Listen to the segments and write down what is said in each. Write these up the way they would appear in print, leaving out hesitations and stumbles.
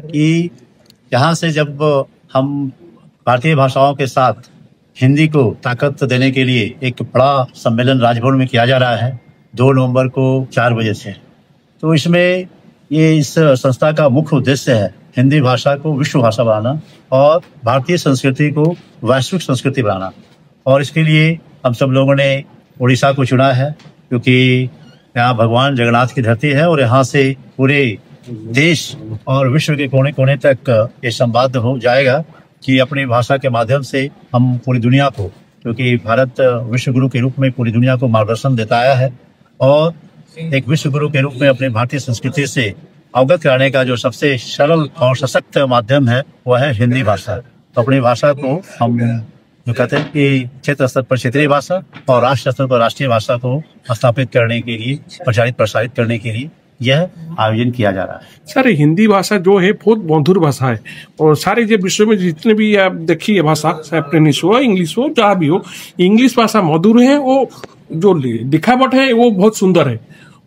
कि यहाँ से जब हम भारतीय भाषाओं के साथ हिंदी को ताकत देने के लिए एक बड़ा सम्मेलन राजभवन में किया जा रहा है 2 नवंबर को 4 बजे से। तो इसमें ये इस संस्था का मुख्य उद्देश्य है हिंदी भाषा को विश्व भाषा बनाना और भारतीय संस्कृति को वैश्विक संस्कृति बनाना। और इसके लिए हम सब लोगों ने उड़ीसा को चुना है क्योंकि यहाँ भगवान जगन्नाथ की धरती है और यहाँ से पूरे देश और विश्व के कोने कोने तक ये संवाद हो जाएगा कि अपनी भाषा के माध्यम से हम पूरी दुनिया को, क्योंकि भारत विश्व गुरु के रूप में पूरी दुनिया को मार्गदर्शन देता आया है और एक विश्व गुरु के रूप में अपनी भारतीय संस्कृति से अवगत कराने का जो सबसे सरल और सशक्त माध्यम है वह है हिंदी भाषा। तो अपनी भाषा को हम जो कहते हैं कि क्षेत्र स्तर पर क्षेत्रीय भाषा और राष्ट्र स्तर पर राष्ट्रीय भाषा को स्थापित करने के लिए, प्रचारित प्रसारित करने के लिए यह आयोजन किया जा रहा है। सर, हिंदी भाषा जो है बहुत मधुर भाषा है और सारे जो विश्व में जितने भी आप देखिए भाषा, चाहे फ्रेंच हो, इंग्लिश हो, जहाँ भी हो, इंग्लिश भाषा मधुर है। वो जो लिखावट है वो बहुत सुंदर है।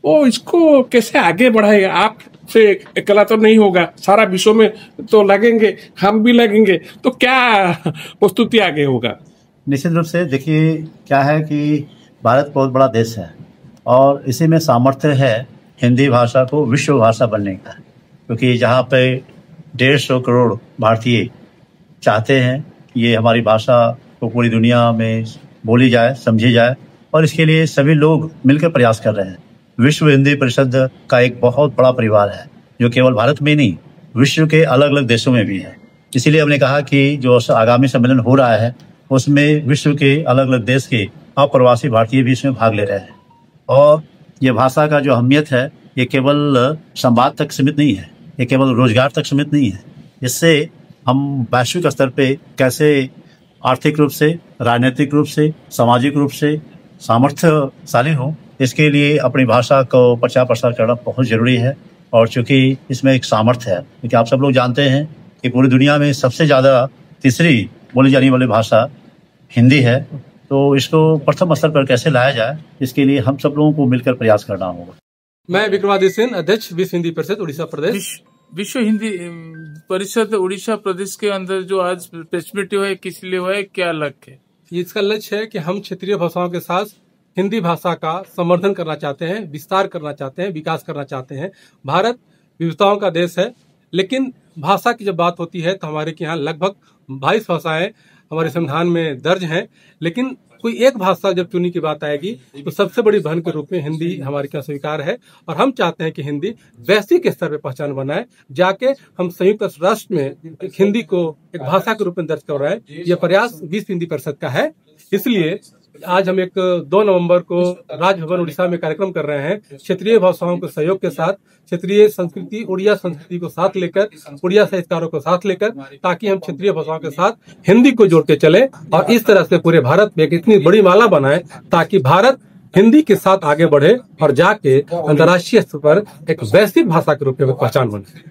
वो इसको कैसे आगे बढ़ाएगा? आप से अकेला तो नहीं होगा, सारा विश्व में तो लगेंगे, हम भी लगेंगे, तो क्या प्रस्तुति आगे होगा? निश्चित रूप से देखिए क्या है कि भारत बहुत बड़ा देश है और इसी में सामर्थ्य है हिंदी भाषा को विश्व भाषा बनने का, क्योंकि जहाँ पे 150 करोड़ भारतीय चाहते हैं कि ये हमारी भाषा को पूरी दुनिया में बोली जाए, समझी जाए और इसके लिए सभी लोग मिलकर प्रयास कर रहे हैं। विश्व हिंदी परिषद का एक बहुत बड़ा परिवार है जो केवल भारत में नहीं, विश्व के अलग अलग देशों में भी है। इसीलिए हमने कहा कि जो आगामी सम्मेलन हो रहा है उसमें विश्व के अलग अलग देश के अप्रवासी भारतीय भी इसमें भाग ले रहे हैं। और ये भाषा का जो अहमियत है ये केवल संवाद तक सीमित नहीं है, ये केवल रोजगार तक सीमित नहीं है। इससे हम वैश्विक स्तर पे कैसे आर्थिक रूप से, राजनीतिक रूप से, सामाजिक रूप से सामर्थ्यशाली हों, इसके लिए अपनी भाषा को प्रचार प्रसार करना बहुत ज़रूरी है। और चूँकि इसमें एक सामर्थ्य है, क्योंकि आप सब लोग जानते हैं कि पूरी दुनिया में सबसे ज़्यादा तीसरी बोली जाने वाली भाषा हिंदी है। तो इसको प्रथम स्तर पर कैसे लाया जाए, इसके लिए हम सब लोगों को मिलकर प्रयास करना होगा। मैं विक्रमादित्य सेन, अध्यक्ष विश्व हिंदी परिषद उड़ीसा प्रदेश। विश्व हिंदी परिषद उड़ीसा प्रदेश के अंदर जो आज प्रेस मीट हुआ है, किस लिए हुआ है, क्या लक्ष्य है? इसका लक्ष्य है कि हम क्षेत्रीय भाषाओं के साथ हिंदी भाषा का संवर्धन करना चाहते हैं, विस्तार करना चाहते हैं, विकास करना चाहते हैं। भारत विविधताओं का देश है, लेकिन भाषा की जब बात होती है तो हमारे यहाँ लगभग 22 भाषाएं हमारे संविधान में दर्ज हैं, लेकिन कोई एक भाषा जब चुनी की बात आएगी तो सबसे बड़ी बहन के रूप में हिंदी हमारे यहाँ स्वीकार है। और हम चाहते हैं कि हिंदी वैश्विक स्तर पर पहचान बनाए, जाके हम संयुक्त राष्ट्र में हिंदी को एक भाषा के रूप में दर्ज कर रहे हैं। यह प्रयास विश्व हिंदी परिषद का है। इसलिए आज हम एक 2 नवंबर को राजभवन उड़ीसा में कार्यक्रम कर रहे हैं, क्षेत्रीय भाषाओं के सहयोग के साथ, क्षेत्रीय संस्कृति, उड़िया संस्कृति को साथ लेकर, उड़िया साहित्यकारों को साथ लेकर, ताकि हम क्षेत्रीय भाषाओं के साथ हिंदी को जोड़ के चले और इस तरह से पूरे भारत में एक इतनी बड़ी माला बनाए ताकि भारत हिंदी के साथ आगे बढ़े और जाके अंतर्राष्ट्रीय स्तर पर एक वैश्विक भाषा के रूप में पहचान बने।